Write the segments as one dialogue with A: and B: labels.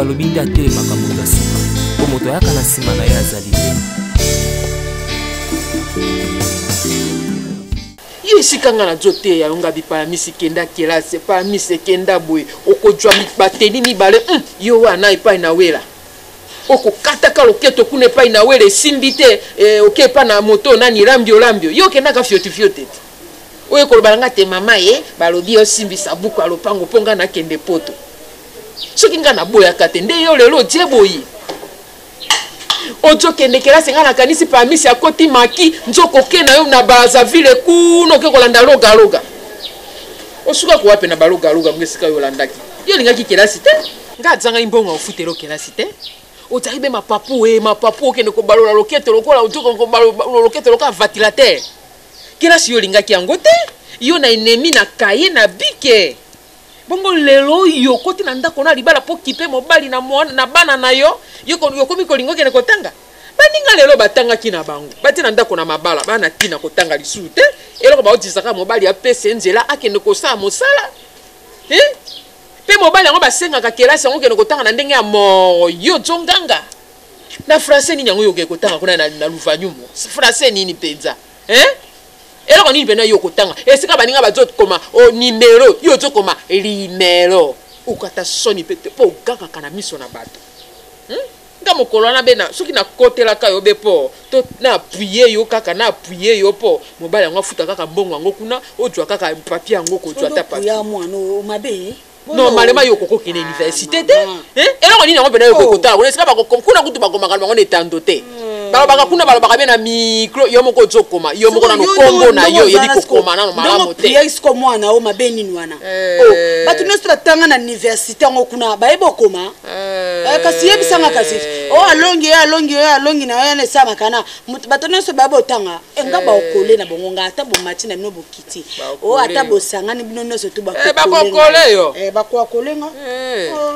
A: balobi nde atelemaka moto asima po moto ayaka na nsima na ye azali
B: yo esika nga na zo te ya yonga bipala misi kenda kelase pa misi kenda boye okozwa bateni mibale yo wana epai na wela okokataka loketo kuna epai na wela esimbi te oke epa na moto nani lambio yo okendaka fiotifiote te oyo koloba nga te mama ye balobi osimbisa buku ya lopango mpo nga nakende poto soki nga naboyaka te nde yo lelo otie boye ozokende kelase nga nakanisi pamisi akoti maki nzokoke na yo na Brazzaville kuna oke kolanda logaloga osuka kowape na balogaloga ngo esika yo olandaki yo olingaki kelasi te nga azanga imbongo ofutela kelasi te ozali be mapapu okende kobalola loketo lokola ozokobalola loketo lokola ventilateur kelasi yo olingaki yango te yo na enemi na kaye na bike bongo lelo yo koti na ndako na libala po kipe mobali na bana na yo yokomi kolingo kene kotanga baninga lelo batangaki na bango bati na ndako na mabala bana tina kotanga lisu te eloko baotisaka mobali apese nzela akende kosala mosala pe mobali yango basengaka kelasi yango kende kotanga na ndenge ya moyo zonganga na français nini yango yoke kotanga kuna na luvanyumo français nini penza eloko nini pena yo kotanga esika baninga bazokoma numero yo ozokoma limero ukata soni pete po ogakaka na miso na bato nga mokolo na bena soki nakotelaka yo be po to na appuye yo kaka na appuye yo po mobali yango afuta kaka mbongo yango kuna ozwa kaka papier yango kozwa ta papier non malema yo kokokende université te eloko nini yango pena yo kokotala kuna esika kuna kutu bakomaka bango netando te balobaka kuna balobaka be na micro yo moko ozokoma yo moko na kombo na yo yedi kokoma na malamu te
C: yesko mwana o mabe nini wana batu nyonso batanga na université yango kuna bayeba okoma kasi yebisanga kasi alongi na yo nesama kana bato nyonso bayeba otanga nga baokole na bongo nga ata bomati na bino bokiti ata bosangani bino nyonso tu
B: bakokole yo
C: bakokole nga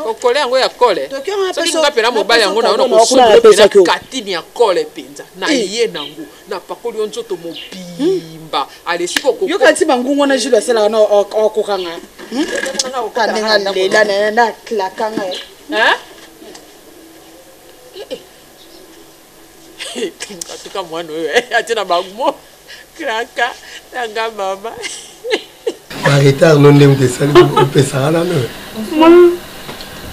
B: okole yango ya kole soki nga pena mobali yango na ono kosolo pena katini ya kole penza na ye nango na pakoli yo nzoto mobimba alesiko koko
C: yo kati bangungo na jilo asala na okokanga kanenga lela na klakanga
B: katuka mwana oyo atina bangumo kraka nanga mama
D: retard non ndem te sali opesaka nano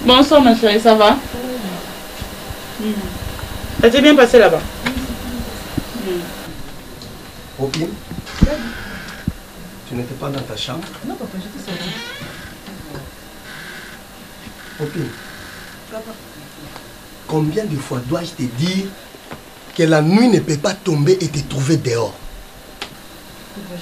E: bonsoir ma chérie, ça va? Ça s'est bien passé là-bas?
D: Opine, tu n'étais pas dans ta chambre?
E: Non papa, j'étais seule.
D: Opine, combien de fois dois-je te dire que la nuit ne peut pas tomber et te trouver dehors?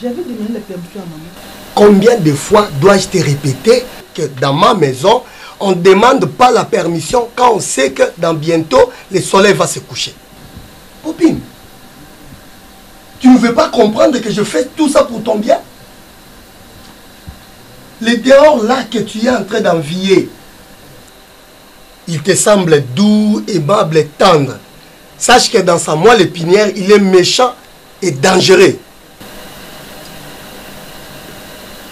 E: J'avais demandé la permission à maman.
D: Combien de fois dois-je te répéter que dans ma maison, on ne demande pas la permission quand on sait que dans bientôt, le soleil va se coucher? Popine, tu ne veux pas comprendre que je fais tout ça pour ton bien? Le dehors là que tu es en train d'envier, il te semble doux, aimable et tendre. Sache que dans sa moelle épinière, il est méchant et dangereux.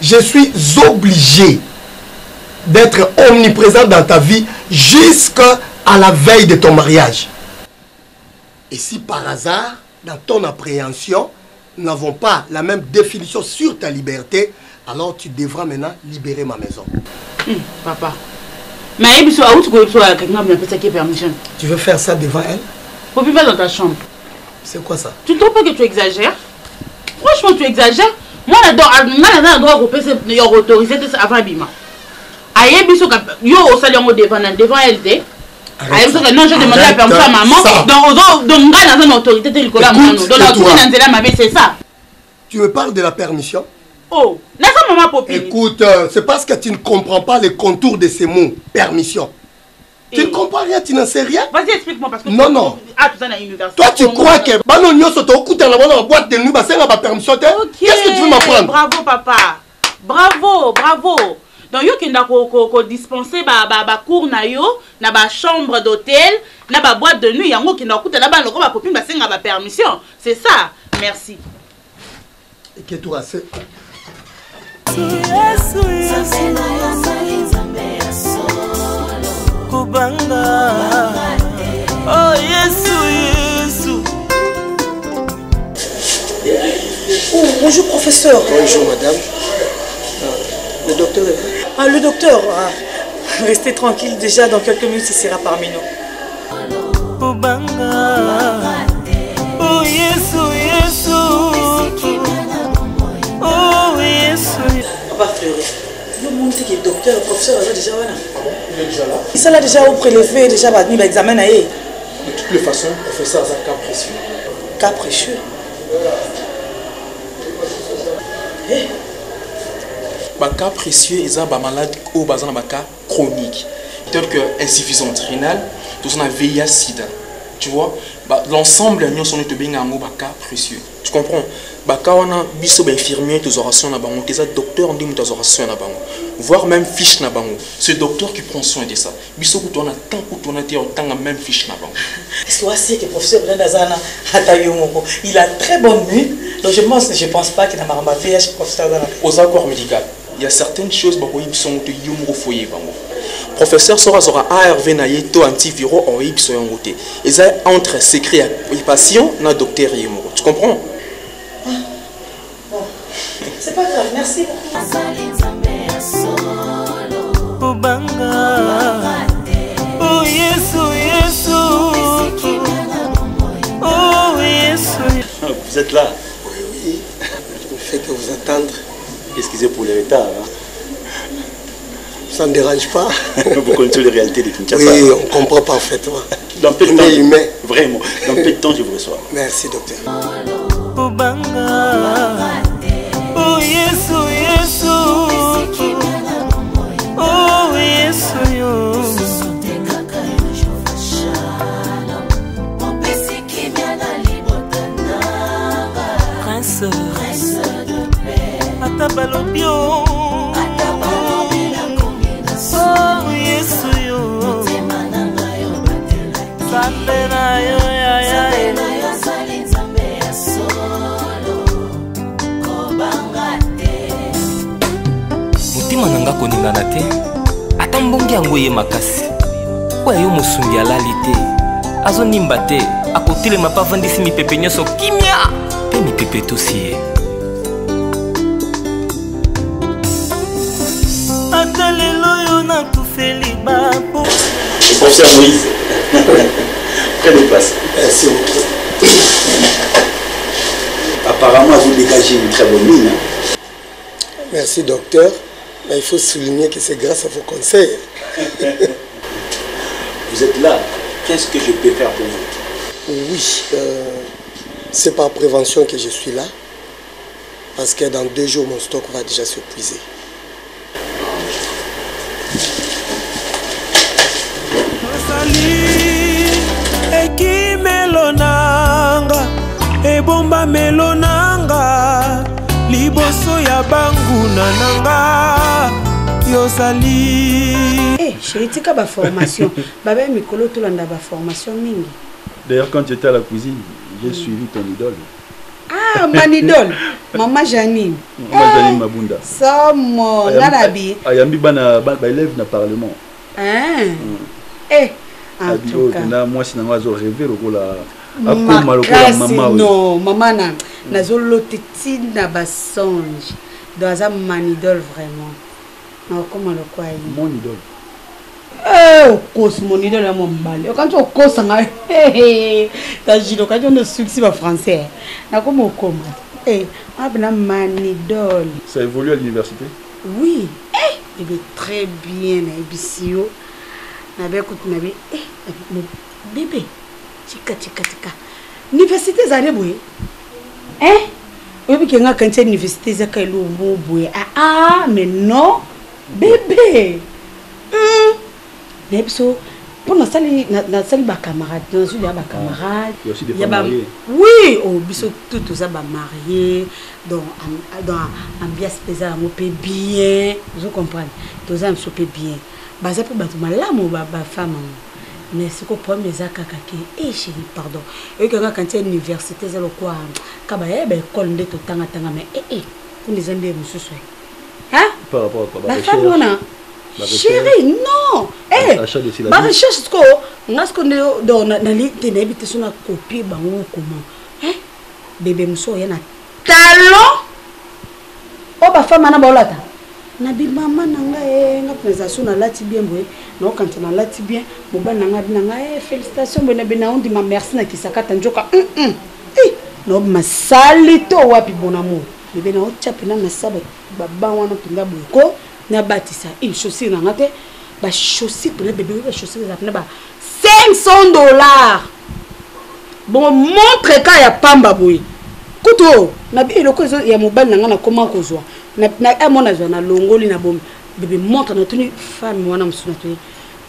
D: Je suis obligé d'être omniprésent dans ta vie jusqu'à la veille de ton mariage. Et si par hasard, dans ton appréhension, nous n'avons pas la même définition sur ta liberté, alors tu devras maintenant libérer ma maison.
E: Papa, mais
D: tu veux faire ça devant elle?
E: Faut vivre dans ta chambre.
D: C'est quoi ça?
E: Tu ne trouves pas que tu exagères? Franchement, tu exagères. Moi, je dois autoriser avant Bima. Aïe, yo au salon devant elle. Non, j'ai demandé la permission à maman. Donc, dans une autorité de Nicolas Mano. Donc, c'est ça.
D: Tu me parles de la permission?
E: Oh, n'est-ce pas maman Popine?
D: Écoute, c'est parce que tu ne comprends pas les contours de ces mots. Permission. Tu ne comprends rien, tu n'en sais rien.
E: Vas-y, explique-moi parce que...
D: Non, non.
E: Ah, tout ça dans l'université.
D: Toi, tu crois que... la boîte de nuit, permission. Qu'est-ce que tu veux m'apprendre?
E: Bravo, papa. Bravo, bravo. Donc, yo kenda ko dispenser ba cours na yo, na ba chambre d'hôtel, na ba boîte de nuit, yango kenda kuta na ba loko ba popine ba senga ba permission. C'est ça. Merci.
D: Et que toi, c'est...
A: Ubanga. Oh Yesu.
C: Oh, bonjour professeur.
D: Bonjour madame. Le docteur est là.
C: Ah, le docteur. Restez tranquille, déjà dans quelques minutes il sera parmi nous.
A: Ubanga. Oh Yesu. Oh Yesu.
C: Papa Fleury, le monde qui est docteur, le professeur est déjà là.
D: Il est déjà là.
C: Il s'est là déjà au prélevé, déjà va venir l'examen.
D: De toutes les façons, professeur a un cas précieux.
C: Cas précieux.
F: Les cas précieux, ils ont des malades ou des cas chroniques, tels que insuffisance rénale, tout ça, VIH-Sida. Tu vois, l'ensemble de nous sommes des cas précieux. Tu comprends? Quand on a des infirmiers, des orations, des docteurs, des orations, voire même fiche. C'est le docteur qui prend soin de ça. Même fiche.
C: C'est aussi que le professeur Brenazana il a très bonne nuit. Donc je pense pas qu'il a marre VIH professeur.
F: Aux accords médicaux, il y a certaines choses qui sont de foyer. Professeur sera ARV naïe to antiviraux en y côté. Et ça entre secret et patient na docteur yimo. Tu comprends?
C: Bon. C'est pas grave, merci beaucoup.
A: Ubanga. Oh Yesu. Oh Yesu.
G: Vous êtes là?
D: Oui. Je ne fais que vous attendre.
G: Excusez pour le retard.
D: Ça ne dérange pas.
G: Vous connaissez les réalités de Kinshasa.
D: Oui, on comprend parfaitement.
G: Dans peu de temps,
D: humain.
G: Vraiment, dans peu de temps, je vous reçois.
D: Merci, docteur.
A: Ubanga. Oh Yesu. Oh Yesu. Prince de paix. Atabalobio. Oh Yesu yo. Sapena yo ya. Mutima nanga koningana te. Ata mbongi yango ye makasi. Oya yo mosungi alali te. Azonimba te. Akotelema pa vandisi mipepe nyonso kimia. Pe mipepe tosi ye. Ata lelo yo nakufeli babo.
G: Professeur Moïse, prenez place.
D: Merci beaucoup.
G: Apparemment, vous dégagez une très bonne mine.
D: Merci, docteur. Mais il faut souligner que c'est grâce à vos conseils.
G: Vous êtes là. Qu'est-ce que je peux faire pour vous?
D: Oui, c'est par prévention que je suis là. Parce que dans 2 jours, mon stock va déjà s'épuiser.
A: Ekimelonanga ebomba melonanga liboso ya banguna nanga yosali.
C: Eh, chérie, tika ba formation. Baba mikolo tolanda ba formation mingi.
H: D'ailleurs, quand tu étais à la cuisine, j'ai suivi ton idole.
C: Ah, mon idole. Maman Janine.
H: Maman Janine Mabunda.
C: Somo narabi.
H: Ayambi bana élève na parlement.
C: Hein. Eh. En tout cas.
H: Moi, si je rêvé
C: non, maman na zoloteti na basonge. Dans un manidol vraiment. Non, comment le quoi?
H: Mon idole.
C: Eh, cause mon idole à mon mal. Quand tu cause ça, t'as dit quand on ne succès pas français. Na comment comment? Eh, abna manidol.
H: Ça évolue à l'université?
C: Oui. Eh, il est très bien na ebisio. Na be écoute na be eh mon bébé. Tika. Université zane boye. Eh? Obi kenga kanti université zaka ilo boye. Ah, mais non. Bébé. Nebso pour na sali ba camarade, dans une ba camarade. Il y a ba oui, oh biso tout ça ba marié dans ambiance pesant mo pe bien, vous comprenez. Tout ça me sope bien. Ba ça pour ba malamu ba femme. Mais ce qu'on prend mes akakake et chérie pardon et que quand tu université c'est le quoi kaba école de tout tanga mais pour les embé monsieur hein
H: par rapport à
C: la femme on a Chérie, non. Eh, ma recherche, c'est quoi? Est-ce qu'on est dans la ligne sur la copie, comment? Eh, bébé Mousso, il y a un talent. Oh, ma femme, elle a bolata. Nabi maman nanga nga présentation na lati bien boy no quand na lati bien boba nanga félicitations bona bena on dit ma merci na kisaka tanjoka no ma salito wapi bon amour bébé na otchapina na saba baba wana pinga boyko na batisa il chaussure na ngate ba chaussure pour le bébé ba chaussure za pina ba $500 bon montre ka ya pamba boy kuto na bi eloko ya mobile nanga na comment kozwa na mona zona longoli na bom bébé montre na tuni femme wana msuna tuni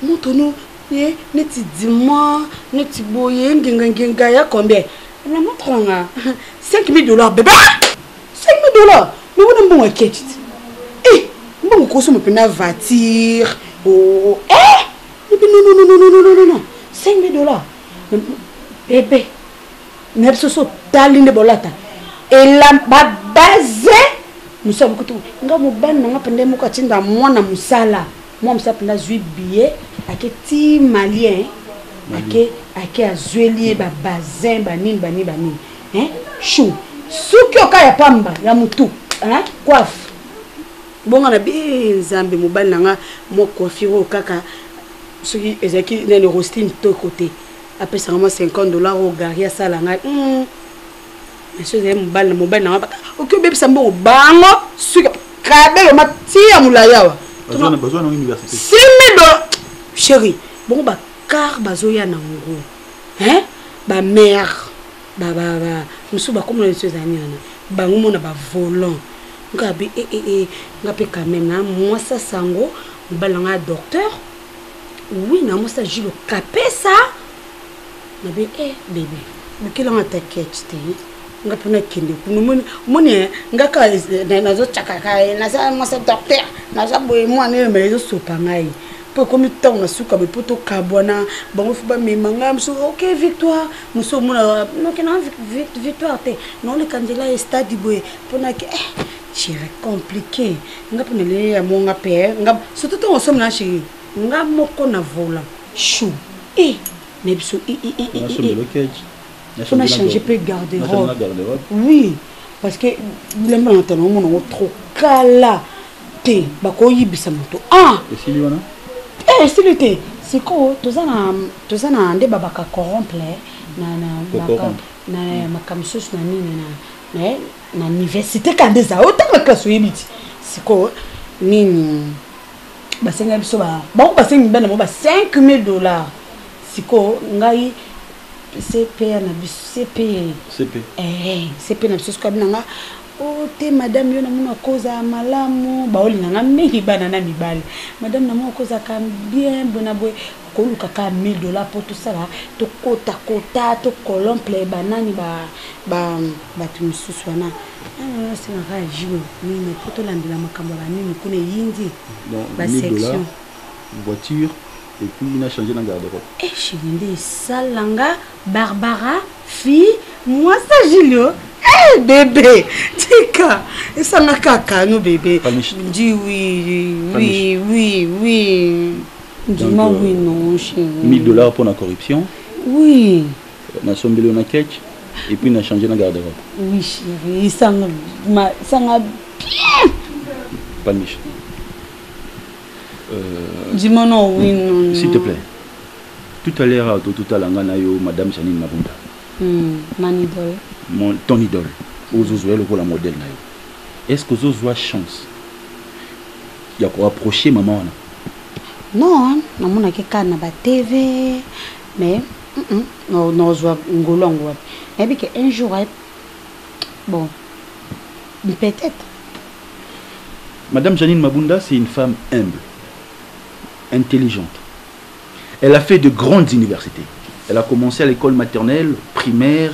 C: montre nous ye neti dis-moi neti boye ngenga ya combien na montre nga $5,000 bébé $5,000 mais on bon aketi eh bon ko so me pena voiture oh bébé non $5,000 bébé nepso so talinde bolata et la base nous sommes que tout nga mobile nga pende mo katinda mwana musala moi msa penda zui billet aketi malien ake azueli ba bazin banini hein chou suki oka ya pamba ya mutu hein coiffe bonga na bi zambe mobile nga mo coiffure kaka suki ezaki na le rostine to côté après ça moi $50 au garia sala nga monsieur est mobile na ok bébé sambo bango suka kabe ma tia mulaya wa
H: besoin dans l'université
C: $6,000 chérie bon ba car bazoya na ngo hein ba mère ba musu ba comme les choses anyana bango mona ba volant ngabi ngapi quand même na moi ça sango balanga docteur oui na moi ça jilo capé ça na be bébé mais quel en t'inquiète nga pena kende kuno moni nga ka na zo chakaka na za mo sa docteur na za boy mo ane me zo sopa ngai po komi taw na suka be poto kabwana bango fuba me manga mso OK victoire muso mona no ke na victoire te non le candela est stade boy pona ke c'est compliqué nga pena le ya mo nga pe nga surtout to somme na chérie nga moko na vola chou mais biso on a changé peu garde-robe. Oui, parce que les gens ont trop cala. Te, bako yibisa moto. Et
H: si lui
C: si lui te, c'est quoi? Tous en a des babaka corrompre na makamsus na nini na université quand des a autant la classe yibiti. C'est quoi? Nini basenga biso ba basenga bana mo ba $5,000. C'est quoi? Ngai CP na CP CP na biso kwa binanga o te madame yo na mona koza malamu baoli nanga mingi bana na mibale madame na mona koza ka bien bona boy ko luka ka $1,000 pour tout ça là to kota to colomple banani ba tu mususwana c'est na rajo ni poto landela makambo la nini kuna yindi ba section
H: voiture. Et puis il a changé dans garde-robe.
C: Et je dis Salanga, Barbara, fille, moi ça Julio. Eh bébé, tika. Et ça n'a qu'à nous bébé. Dis oui. Dis-moi oui non chérie.
H: $1,000 pour la corruption.
C: Oui.
H: On a sombé le catch et puis on a changé dans garde-robe.
C: Oui chérie, ça n'a bien.
H: Pas Michel.
C: Dis-moi non, oui, non.
H: S'il te plaît. Tout à l'heure, tout à l'heure, Madame Janine Mabunda.
C: Mon idole.
H: Ton idole. Ozozoé le rôle modèle. Est-ce que Ozozoé chance? Il y a quoi approcher maman?
C: Non, non, on a na ba TV, mais non, Ozozoé ngolongo. Mais bien qu'un jour, bon, peut-être.
H: Madame Janine Mabunda, c'est une femme humble. Intelligente. Elle a fait de grandes universités. Elle a commencé à l'école maternelle, primaire,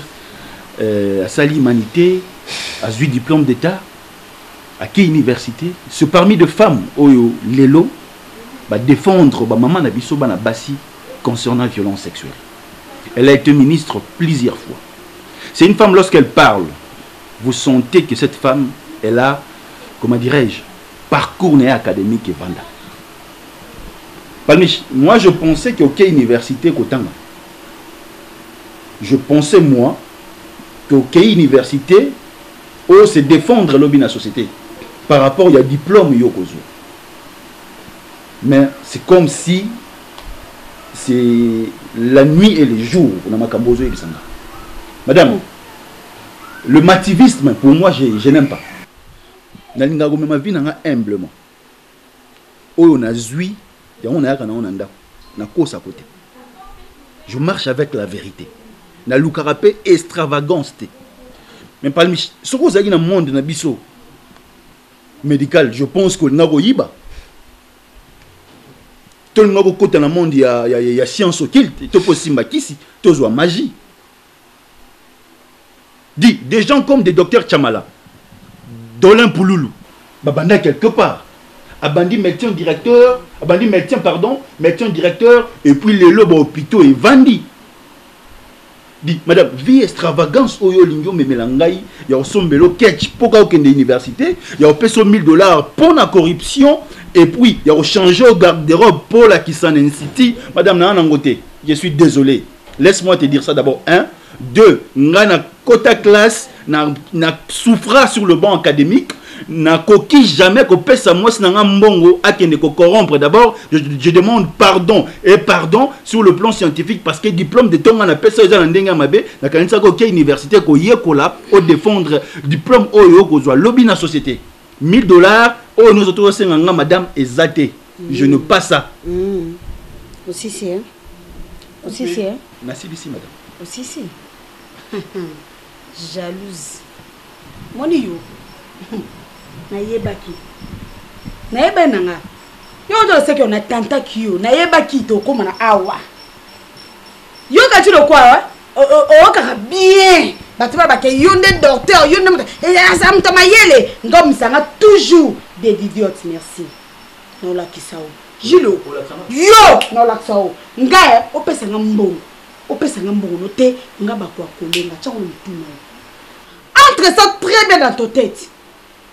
H: à Sali Humanité, à 8 diplômes d'État, à quelle université? Ce parmi de femmes, Oyo Lelo, va défendre maman Nabiso Banabassi concernant la violence sexuelle. Elle a été ministre plusieurs fois. C'est une femme, lorsqu'elle parle, vous sentez que cette femme, elle a, comment dirais-je, parcours académique et vanda. Palmiche, moi je pensais qu'aucune université Kotanga. Je pensais moi qu'aucune université ose se défendre l'objet de la société par rapport à diplôme yokozo. Mais c'est comme si c'est la nuit et le jour dans ma cambozo et Sanga. Madame, le mativisme pour moi je n'aime pas. Nalinga go ma vie nanga humblement. On a zui, on a na cause à côté. Je marche avec la vérité. Na lukarapé extravagance. Mais pas le ce que dans le monde na biso médical, je pense que na go yiba. Tout le monde côté dans le monde il y a science occulte, to possible kisi, to zo magie. Dit des gens comme des docteurs Chamala, Dolin Pouloulou, babanda quelque part. Abandi médecin directeur, abandi médecin pardon, médecin directeur et puis les lobes hôpitaux et Vandi. Dit madame, vie extravagance oyo lingyo memelangai, ya osombelo ketch poka okende université, ya opeso $1000 pour la corruption et puis ya changer au garde-robe pour la Kissanen City. Madame na nangote, je suis désolé. Laisse-moi te dire ça d'abord. 1, 2, ngana quota classe na souffra sur le banc académique. Na koki jamais ko pesa moi sinanga mbongo akende ko corrompre. D'abord je demande pardon et pardon sur le plan scientifique parce que diplôme de tonga na pesa eza na ndenga mabe na kanisa ko ke université ko yekola au défendre diplôme oyo ko zo lobby na société $1000 oh nous autres senganga madame ezate je ne pas ça
C: aussi c'est hein aussi c'est hein
H: merci ici madame
C: aussi c'est jalouse moni yo na yebaki na yeba nanga yo do seki on a tanta kiyo na yebaki to koma na awa yo ka tu lo kwa o ka bien batuba ba ke yonde docteur yonde et ça me tamayele ngom sanga toujours des idiotes merci no la kisao jilo yo no la kisao ngaye opesa ngambongo no te ngaba kwa kolenga tshako mtuna entre ça très bien dans ta tête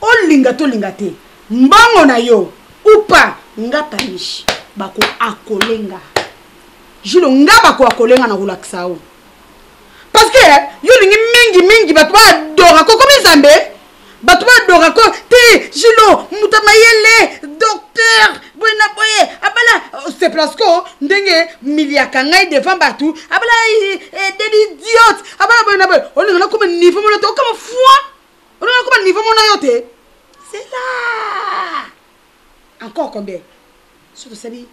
C: olinga to linga te mbongo na yo upa nga panishi bako akolenga jilo nga bako akolenga na kulakisa o parce que yo lingi mingi batu adora ko comme zambe batu adora ko te jilo mutamayele docteur boina boye abala c'est parce que ndenge miliaka ngai devant batu abala des idiotes abala boina boye olinga na comme niveau mo to comme foi olinga comme niveau mo na yo te. C'est là. Encore combien? Surtout ça dit,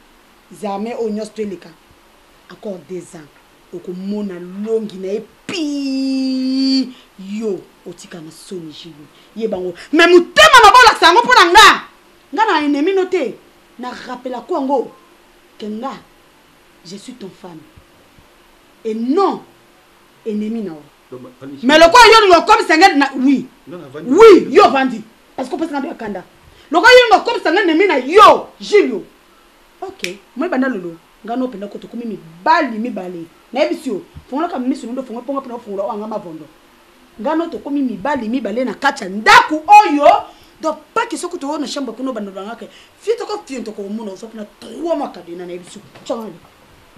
C: jamais au nyos de l'écart. Encore 2 ans. Oko mona longi na epi yo otika na soni jilu. Yebango. Mais mutema mabola sango pona nga. Nga na ennemi noté. Na rappela ko ngo. Kenga. Je suis ton fan. Et non ennemi na. Mais le quoi yo comme ça na oui. Oui, yo vandi. Parce qu'on peut se rendre à Kanda. Le gars, il y a comme ça, il y yo, Gilles. Ok, moi, je vais lolo. Ngano penda koto kumi mi bali. Na ebisio, fonga ka misu ndo fonga ponga pena fonga o ngama vondo. Ngano to kumi mi bali na kacha ndaku oyo. Donc pas que ce que tu vois na chambre kuno bando ngaka. Fito ko muno so pena 3 mois kadina na ebisio. Changani.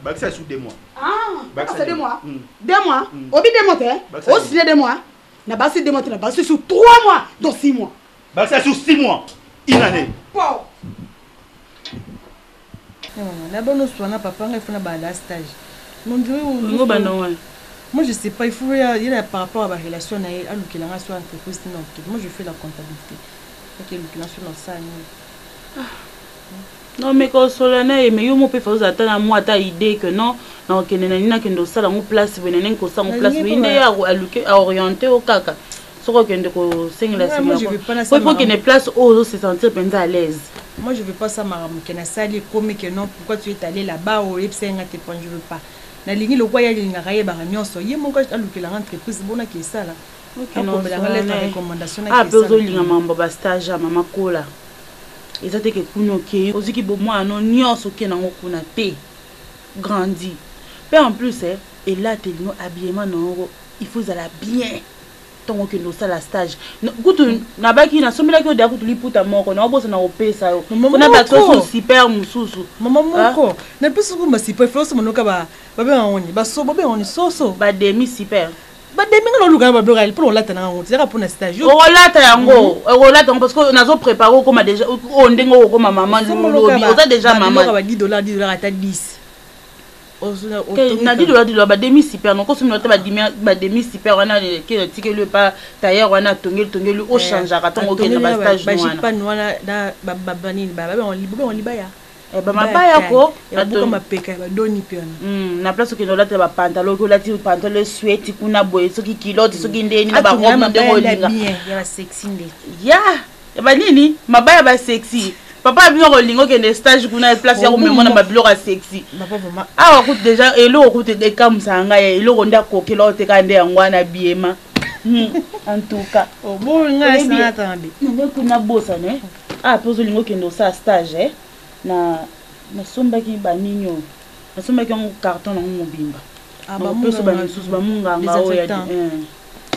H: Baksa sous 2 mois.
C: Ah, baksa 2 mois. 2 mois. Obi 2 mois te. Aussi 2 mois. Na basi 2 mois na basi sous 3 mois, donc 6 mois.
H: Bah ça sur 6 mois, une année.
I: La bonne soirée, papa, il faut un stage. Mon Dieu, moi je sais pas, il faut y aller par rapport à la relation avec l'entreprise. Moi je fais la comptabilité. Ok, l'utilisation dans ça.
E: Non mais quand solennel mais yo mo pe faut attendre moi ta idée que non non que nena kendo sala ngo place benenen ko sa ngo place inde à orienter au kaka. Moi je veux pas qu'il y ait place où se sentir à l'aise.
I: Moi je veux pas ça maram que na sali comme que non pourquoi tu es allé là-bas au epsenga te point je veux pas. Na lingi lo kwa ya linga raye ba nyonso ye mon coach alukela entreprise bona ki ça là. OK non la recommandation
E: na ki ça. Ah bezo linga mambo ba stage mama kola. Ezate ke kuno ke oziki bo moi non nyonso ke na ngokuna te grandi. Mais en plus et là te no habillement non il faut aller bien. tongo ke no sala stage kutu na baki na sombela ki de kutu liputa moko na obosa na opesa yo na ba so super mususu
I: mama moko na peso ko masipa floso monoka ba be ngoni ba so be ngoni so
E: ba demi super
I: ba demi ngalo luka ba bloga pour lata na ngoti za pour na stage
E: o lata yango parce que nazo préparer comme déjà o ndengo ko maman lobi o za déjà maman
I: ba $10 ata 10
E: na $10 ba demi super non ko so minota ba demi super wana ke tike le pas tailleur wana tongeli o changera tongo ke na ba stage
I: wana ba jipa wana da ba nini ba on libaya
E: ba mabaya ko
I: abuka mapeka ba doni piano
E: na place ke no lata ba pantalon ko lati pantalon sweat kuna boye soki kilote soki ndeni na ba robe ndenge olinga
I: ya sexy nde
E: ya ba nini mabaya ba sexy papa bino ko lingo ke ne stage kuna place ya ko memona ba biloko sexy
I: papa vraiment
E: awa ko déjà elo ko te kamsa nga ya elo ko nda ko kilo te ka nde ngwana biema en tout cas
I: bon nga sana tambi
E: na kuna bosa ne pozo lingo ke ndo sa stage na sombaki baninyo na sombaki un carton na mobimba
I: ba
E: peso ba misusu ba munga ngao ya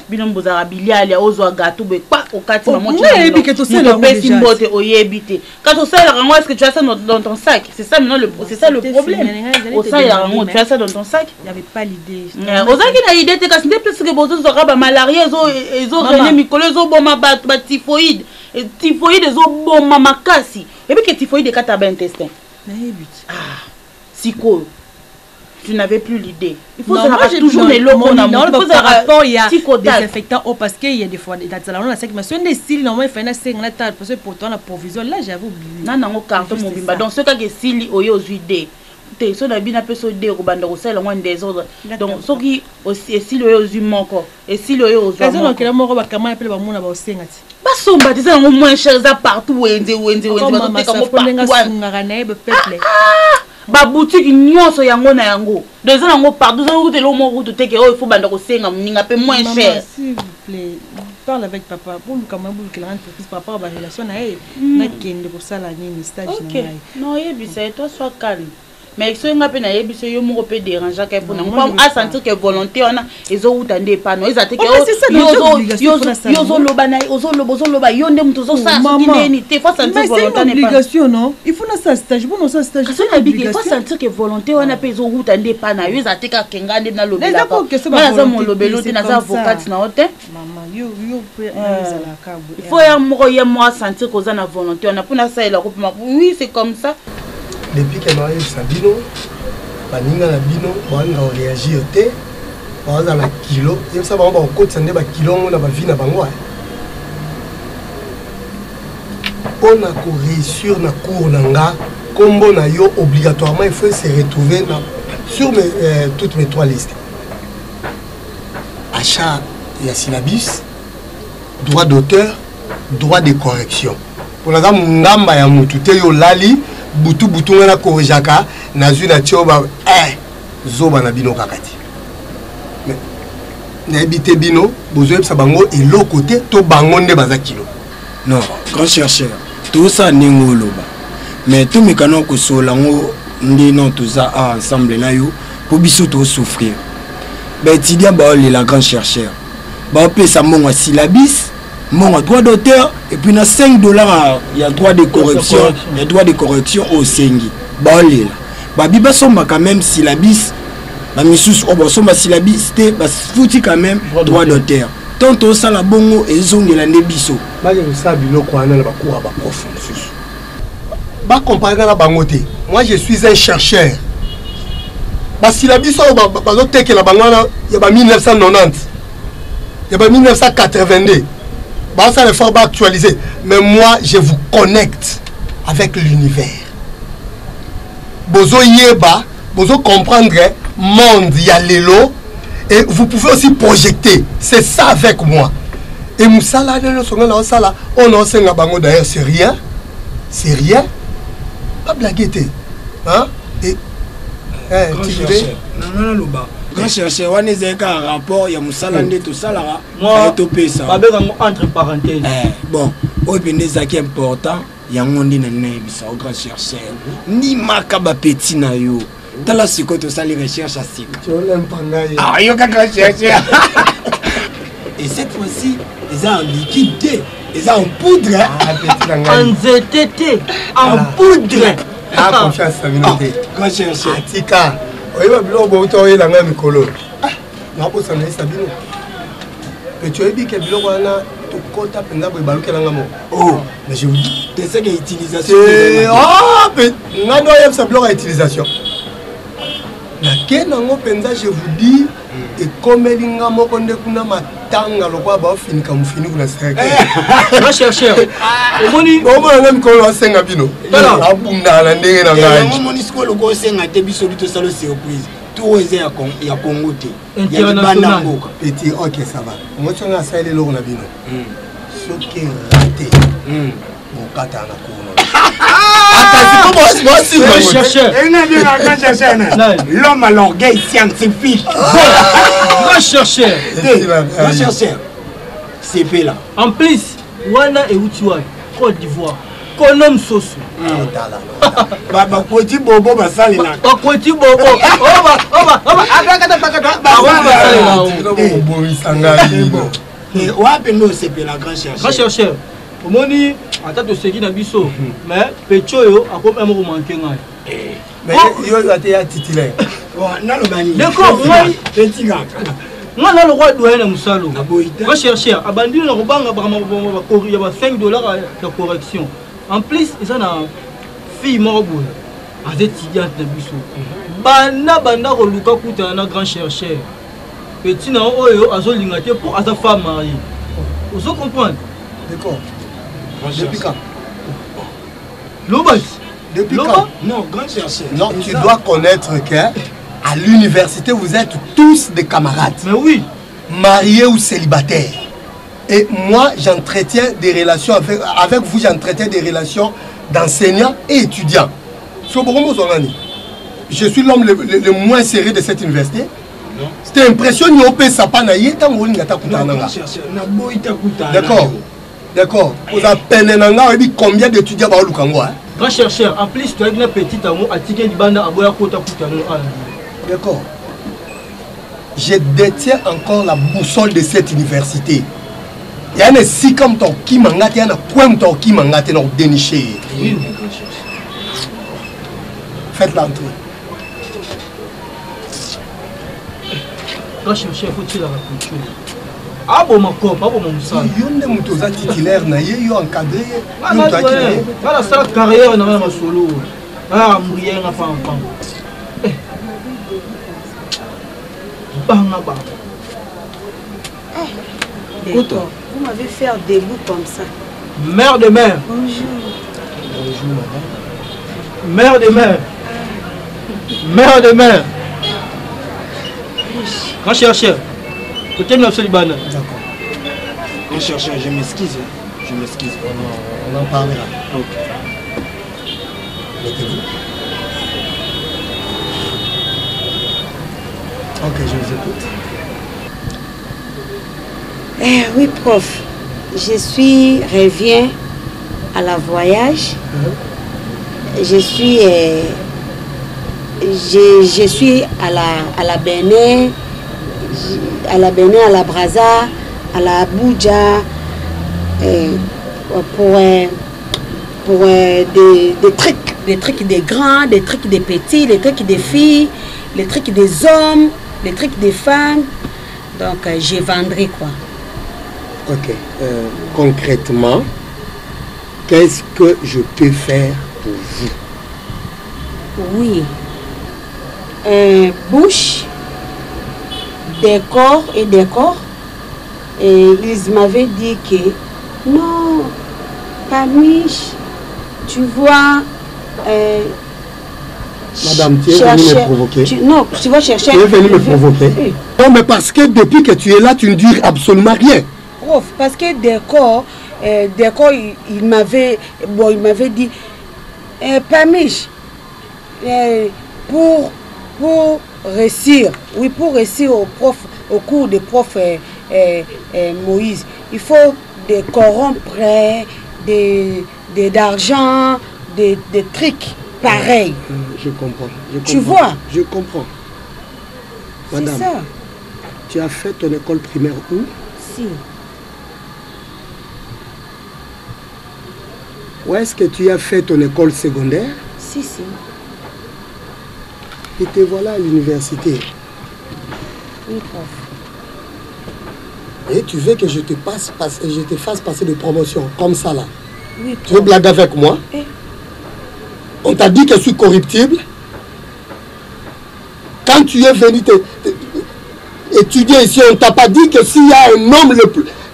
E: bino mbozara biliali ozwa gâteau be pa okati maman tu
I: yebi ke to sela
E: pesi mbote oyebite quand on sait rango est-ce que tu as ça dans ton sac c'est ça maintenant c'est ça le problème au ça ya rango tu as ça dans ton sac
I: il y avait pas l'idée
E: ozaki na idée te kasi plus que bozo zo raba malaria ezo rené mikolo ezo boma ba typhoïde ezo boma makasi ebi ke typhoïde kata ba intestin
I: na yebit
E: siko tu n'avais plus l'idée. Il faut
I: savoir
E: toujours les locaux dans le
I: rapport il y a des infectants parce qu'il y a des fois dans la on mais c'est des styles normalement fait na 5 na tard parce que pourtant la provision là j'avais oublié
E: na nango carton mobimba donc ce cas que style oyo zuide te so na bina peso de ko banda ko sala ngwa désordre donc soki aussi style oyo zu moko et style oyo ozo
I: kazo donc la moko ba kama appelle ba mona ba osenga ti
E: ba somba des ngo moins cher za partout wenze ba te comme partout ba boutique nyonso yango na yango deux ans yango partout zo te lo mo to teke il faut banda ko senga mninga pe moins cher
I: s'il vous plaît parle avec papa pour quand même pour qu'il rentre plus par rapport à la relation na na kende ko sala nini stage na ngai
E: non yebisa toi sois calme mais so nga pe na yebisa yo mo pe déranger ka pour na a sentir que volonté on a ezo utande pa no ezate ke yo zo loba na ozo loba yo ndem to zo sa ndeni te faut sentir volonté
I: n'est pas obligation non il faut na sa stage bon ça stage
E: c'est une obligation faut sentir que volonté on a pe zo utande pa na yo ezate ka kenga ndem na lobela ko na za mo lobelo te na za avocat na hote
I: maman yo pe ezala ka
E: il faut ya mo sentir que za na volonté on a pour na ça la oui c'est comme ça.
D: Depuis que nous Sabino, baninga na bino, banga réagir te, baza na kilo, et ça va on compte sande ba kilo na ba vie na bango. On a ko réussir na cours nanga, combo na yo obligatoirement il faut se retrouver sur toutes mes 3 listes. Achat et syllabus, droit d'auteur, droit de correction. Pour la ngamba ya mutu te yo lali butu na korejaka na zuna tioba zoba na bino kakati mais na ebité bino bozo epsa bango et l'autre côté to bango nde baza kilo
J: non grand chercheur tout ça ningoloba mais tout mikano ko solango ndi non tout ça ensemble na yo pour biso to souffrir ben tidia ba la grand chercheur ba pesa mongo syllabus mon droit d'auteur et puis na $5 il y a droit de correction il y a droit de correction au sengi balela babiba somba quand même syllabus ba misusu obo somba syllabus te ba fouti quand même droit d'auteur tonto sala bongo ezongela nde biso
D: ba je sa biloko ana ba cours ba prof misusu ba comparer na bango te moi je suis un chercheur ba syllabus ba zo tekela bangana ya ba 1990 ya ba 1982 bah, ça, il faut actualiser. Mais moi, je vous connecte avec l'univers. Bozo yeba, bozo comprendre monde, il y a l'élo. Et vous pouvez aussi projeter. C'est ça avec moi. Et Moussala, on a aussi un bango d'ailleurs, c'est rien. C'est rien. Pas blagueté. Hein? Et. Tu veux?
J: Non, grand chercheur on est un rapport ya musala nde to salara to pesa
A: entre parenthèses
J: bon au pendeza qui important ya ngondi na nebisa au grand chercheur ni makaba petit na yo tala siko to sali recherche asika
D: tu l'aime pas ngai
J: yo ka grand chercheur Et cette fois-ci, ils ont en liquide, ils ont en poudre.
I: En ZTT, en poudre.
D: Ah, confiance, ça vient de
J: Grand chercheur.
D: Atika, oui, ma bilo, bon, tu as eu la même colo. Ah, ma peau, ça me dit Sabino. Mais tu as dit que bilo, voilà, tu comptes à peine pour balouer la gamme. Oh, mais je vous dis.
J: C'est ça qui est utilisation.
D: Oh, mais n'a pas eu ça bilo à utilisation. Laquelle en penza, je vous dis, et comme elle n'a pas connu qu'on a matanga, le quoi, bah, fini comme fini qu'on a serré.
I: Grand chercheur.
D: Au moins, on même qu'on a 5 abino. La bunda, la nez, la gagne.
J: On m'a dit que le conseil a été bisous de salle surprise. Tout est à Congo.
I: International.
D: Petit, ok, ça va. Moi, tu as ça, il est là, on a bino. Ce qui est raté, mon kata na
J: l'homme à l'orgueil scientifique.
I: Grand chercheur.
J: Grand chercheur. C'est fait là.
I: En plus, Wana et Utiwa, Côte d'Ivoire. Konom Soso.
J: Petit bobo basali là.
I: Petit bobo. Grand chercheur. Omoni atatu seki na biso mais pechoyo akoma mo manquer ngai.
D: Mais yo até ya titulaire.
J: Na lo bani.
I: D'accord, moi
J: petit gars.
I: Moi na le roi doyen na musalo. Grand chercheur abandi na kobanga ba ya ba $5 de correction. En plus, ils ont une fille morte. As étudiante na biso. Banda koluka kuta na grand chercheur. Petit na oyo azolinga te pour sa femme mariée. Vous comprenez?
D: D'accord. Depuis quand?
I: Lobas.
D: Depuis quand?
J: Non, grand chercheur.
D: Non, tu dois connaître qu'à l'université, vous êtes tous des camarades.
I: Mais oui.
D: Mariés ou célibataires. Et moi, j'entretiens des relations avec vous, j'entretiens des relations d'enseignants et étudiants. Je suis l'homme le moins sérieux de cette université. C'était impressionnant. D'accord. D'accord. Vous avez combien d'étudiants à Lukango?
I: Grand chercheur, en plus, tu as une petite amour à Tiken Banda à Boyakota Koutano.
D: D'accord. Je détiens encore la boussole de cette université. Il y a un si comme ton qui mangate, il y a un point ton qui mangate dans le déniché. Faites l'entrée.
I: Grand chercheur, faut-il la culture? Ah bon, ma cop, ah bon, mon sang.
D: Il y a un mouton titulaire, il y a encadré.
I: Voilà, ça, carrière, n'a pas solo. Ah, mourir, n'a pas enfant.
C: D'accord. Vous m'avez fait debout comme ça.
I: Mère de mère.
C: Bonjour.
D: Bonjour, madame.
I: Mère de mère. Mère de mère. Grand chercheur. Côté de Solibana.
J: D'accord. Grand chercheur, je m'excuse. Je m'excuse.
D: On en parlera.
J: Ok.
D: Mettez-vous. Ok, je vous écoute.
C: Oui, prof. Reviens à la voyage. Je suis à la Bénin, à la Brazza, à la Abuja, pour des trucs des grands, des trucs des petits, des trucs des filles, les trucs des hommes, les trucs des femmes. Donc, je vendrai quoi.
D: Ok. Concrètement, qu'est-ce que je peux faire pour vous?
C: Oui. Bouche, décor. Et ils m'avaient dit que non, pas miche. Tu vois.
D: Madame, tu es venue me provoquer.
C: Non, tu vas chercher.
D: Tu es venue me provoquer. Non, mais parce que depuis que tu es là, tu ne dis absolument rien.
C: Prof, parce que décor, il m'avait dit, Pamiche, pour réussir, oui, pour réussir au cours de prof Moïse, il faut des corrompre, d'argent, des trucs pareils.
D: Je comprends.
C: Tu vois?
D: Je comprends. Madame,
C: ça.
D: Tu as fait ton école primaire où?
C: Si.
D: Où est-ce que tu as fait ton école secondaire?
C: Si, si.
D: Et te voilà à l'université.
C: Oui, prof.
D: Et tu veux que je te fasse passer de promotion comme ça là?
C: Oui,
D: tu veux blaguer avec moi? On t'a dit que je suis corruptible. Quand tu es venu étudier ici, on t'a pas dit que s'il y a un homme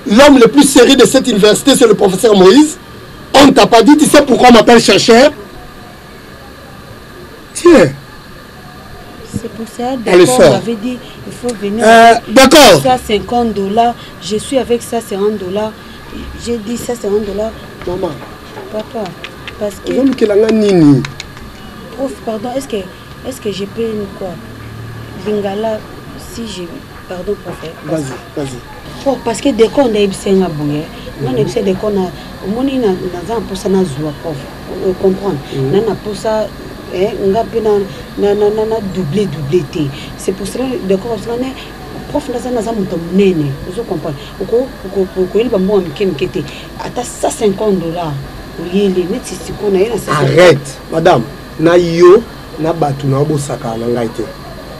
D: l'homme le plus sérieux de cette université, c'est le professeur Moïse. On t'a pas dit, tu sais pourquoi on m'appelle chercheur? Tiens.
C: C'est pour ça, d'accord, on m'avait dit, il faut venir.
D: D'accord.
C: Ça, $50. Je suis avec ça, c'est $1. J'ai dit ça, c'est $1.
D: Maman.
C: Papa, parce que... Prof, pardon, est-ce que je peux une quoi? Lingala, si j'ai... Pardon, prof.
D: Vas-y.
C: Oh, parce que dès qu'on a eu un aboué, on a eu dès qu'on a... On a un peu ça, prof. Vous comprenez? On a pour ça... On a doublé. C'est pour cela que prof vous comprenez.
D: Arrête, madame.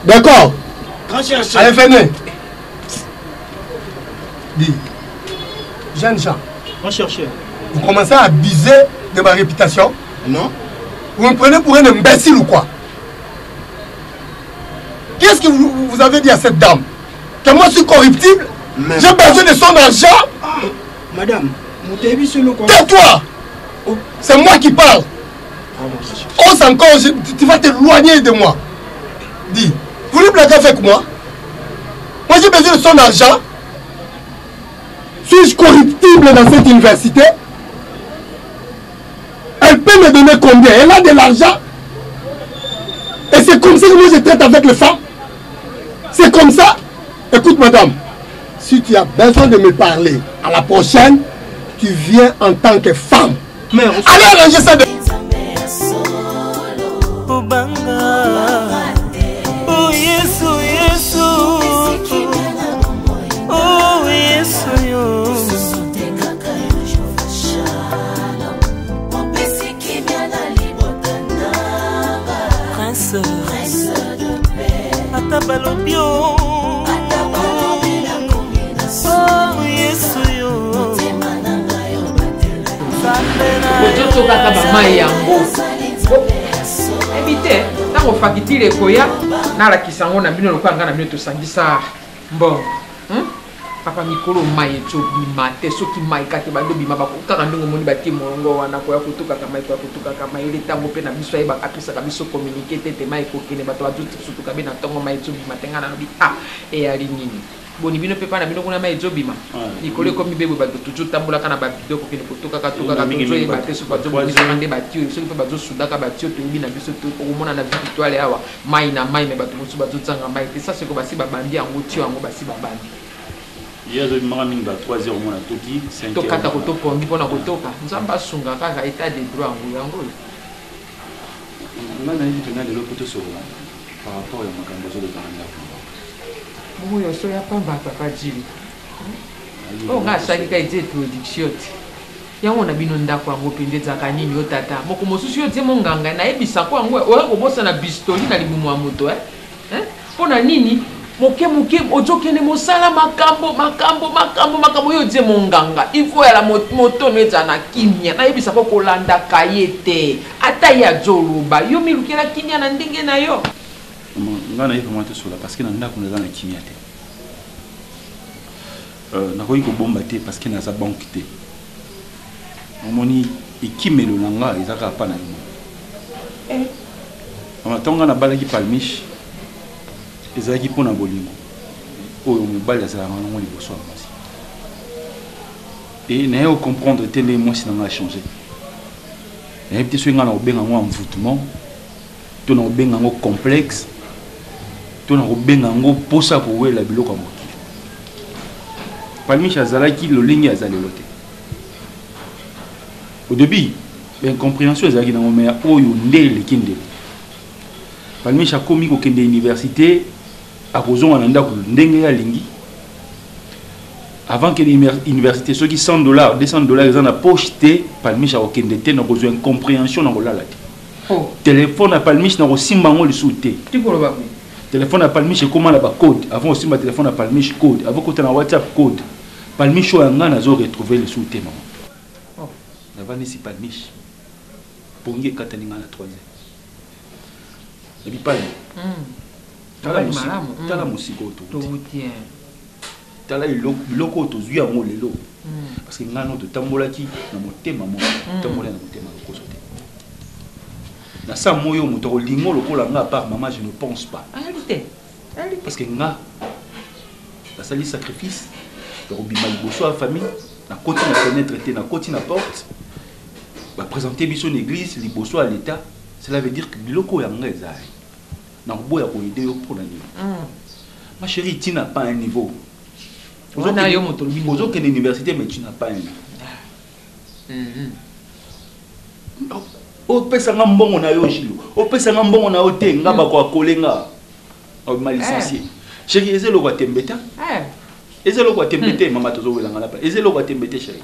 D: D'accord. Allez, venez. Dis, jeune Jean.
J: Mon chercheur.
D: Vous commencez à abuser de ma réputation?
J: Non.
D: Vous me prenez pour un imbécile ou quoi? Qu'est-ce que vous avez dit à cette dame? Que moi je suis corruptible? J'ai besoin de son argent?
J: Madame,
D: tais-toi! C'est moi qui parle. Ose encore, tu vas t'éloigner de moi. Dis, vous voulez blaguer avec moi? Moi j'ai besoin de son argent. Suis-je corruptible dans cette université? Elle peut me donner combien? Elle a de l'argent. Et c'est comme ça que moi je traite avec les femmes. C'est comme ça. Écoute madame, si tu as besoin de me parler à la prochaine, tu viens en tant que femme. Mais allez arranger ça de...
B: ozotokaka bamai yango ebite ntango fakitile ekoya nalakisa yango na bino lokola nga na bino tosangisa mbongo papa mikolo mai ezobima te soki mai kaka bando bima bakokaka ndenge omoni batie molongo wana koya kotokaka mai ele ntango mpe na biso ayebaka apisaka biso communike te te mai ekokende bato bazosutuka be na ntongo mai ezobima te nga na lobi eyali nini boni bino mpe pa na bino kuna mai ezobima likolo ekomi beboye bato tozotambolaka na babido kokende kotokaka tozoyeba te soki bazobongisaka nde batio soki mpe bazosudaka batio toyebi na biso okomona na victoire awa mai na mai me bato mosusu bazozanga mai te sa seko basi babandi yango tio yango basi babandi tokata kotopongi mpona kotoka nzambe asunga kaka état de droit yango bongo nyonso ya pamba papa jili oyo nga asalika eza introduction te yango na bino ndako yango mpe nde ezaka nini yo tata moko mosusu yo tie monganga nayebisako yango oya kobosana bistoli na libumu ya moto mpona nini moke ozokende mosala makambo oyo tie monganga ifo yala motono ezala na kimia nayebisako kolandaka ye te ata ye azoloba yo milukela kimia na ndenge na yo
H: nga na ye vraiment te sola parce que na ndako naza na kimia te nakoki kobomba te parce que naza banque te omoni ekimelo na nga eza kaka pa na yo ntango nga nabalaki palmiche ezalaki mpona bolingo oyo mobali azalaka nango liboso ya mwasi e naye ocomprendre te nde mwasi na nga achange nayebi te soki nga na kobenga yango envoûtement to na kobenga yango complexe to na kobenga yango mposa kowela biloko ya mokili palmiche azalaki lolenge aza lelo te au début incompréhension ezalaki nango me oyo nde eleki ndelo palmiche akomi kokende université akozonga na ndako ndenge alingi avant que l'université, ceux qui $100, $200, ils ont la poche, Palmiche a aucun détail, n'a besoin de compréhension dans la téléphone à Palmiche, n'a aussi mango le sous-té. Téléphone à Palmiche, comment la code. Avant aussi ma téléphone à Palmiche code. Avant qu'on ait un WhatsApp code. Palmiche, on a retrouvé le sous-té, maman. Avant ici Palmiche. Pour y Kataninga la troisième. Il n'y a pas de tala musiko autour. Tala iloko tozui ya molelo. Parce que ngano to tambolaki na motema mo tambola na motema ko sote. Na sa moyo moto lingo lokola nga par maman je ne pense pas. Parce que nga la sali sacrifice to bima liboso a famille na koti na fenêtre te na koti na porte. Va présenter biso une église liboso à l'état, cela veut dire que biloko ya nga ezai. Na boya ko aider yo pour la nuit. Ma chérie, tu n'as pas un niveau. Vous avez une université, mais tu n'as pas un niveau. Au pesanga mbongo na yo jilo. Au pesanga mbongo na ote ngaba kwa kolenga. Au mal licencié. Chérie, ezelo kwa tembeta. Ezelo kwa tembete mama tozo welanga la pa. Ezelo kwa tembete chérie.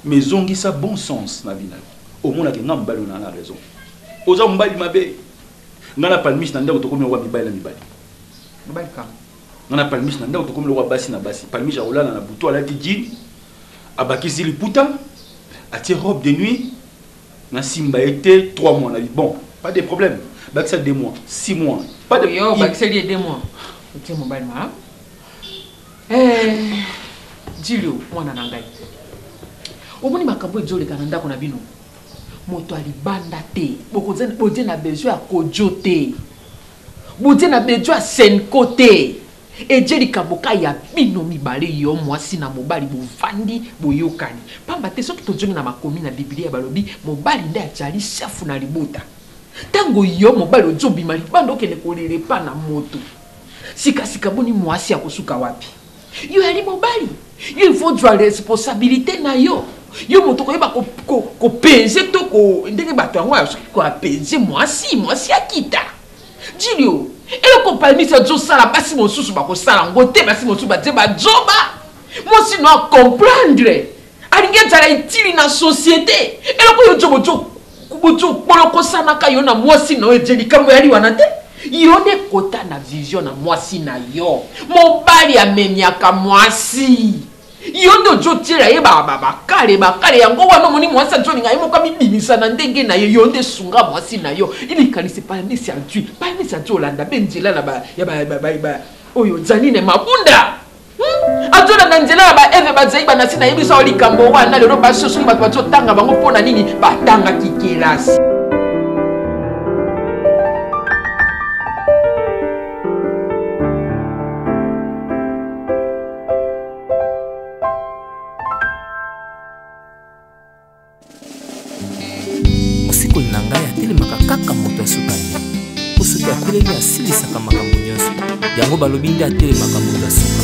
H: Mais zongi ça bon sens na vie na. Au monde que ngamba lo na raison. Oza mbali mabe. Ngana Palmiche na ndako tokomi wa mibali na mibali. Mibali kam. Ngana Palmiche na ndako tokomi wa basi na basi. Palmiche a olala na buto ala tijin. Abakisi liputa. Atie robe de nuit. Na simba été 3 mois na vie. Bon, pas de problème. Bakisa 2 mois, 6 mois. Pas de
B: yo bakisa 2 mois. Otie mobile ma. Jilio mwana na ngai. Omoni makambo ejole kana ndako na bino. Moto alibanda te bokoze na besoin ya kojo te bote na besoin ya senko te ejeli kaboka ya bino mibale yo mwasi na mobali bovandi boyokani pamba te soki tojongi na makomi na Biblia balobi mobali nde atali chafu na libota tango yo mobali ojobima libanda okende kolele pa na moto sika boni mwasi akosuka wapi yo ali mobali yo il faut droit responsabilité na yo yo moto ko yeba ko penser to ko ndenge bato yango ya ko penser mwasi akita Jilio elo ko Palmiche jo sala basi mosusu ba ko sala ngote basi mosusu ba te ba joba mo si no comprendre alinge tala itili na société elo ko yo jo boloko sana ka yo na mwasi no ejeli kambo yali wana te yo ne kota na vision na mwasi na yo mobali amemiaka mwasi yo ndo jotira ye bakale yango wana moni mwasi ajoni ngai moka mibimisa na ndenge na yo nde sunga mwasi na yo ili kanise Palmiche adui Palmiche ajolanda benjela na ya oyo Janine Mabunda ajola na nzela ba eve bazai ba nasi na yebisa olikambo wana lero ba soso ba tanga bango pona nini batanga kikelasi.
A: Atelemi asilisaka makambo nyonso yango balobi nde atelemaka moto asuka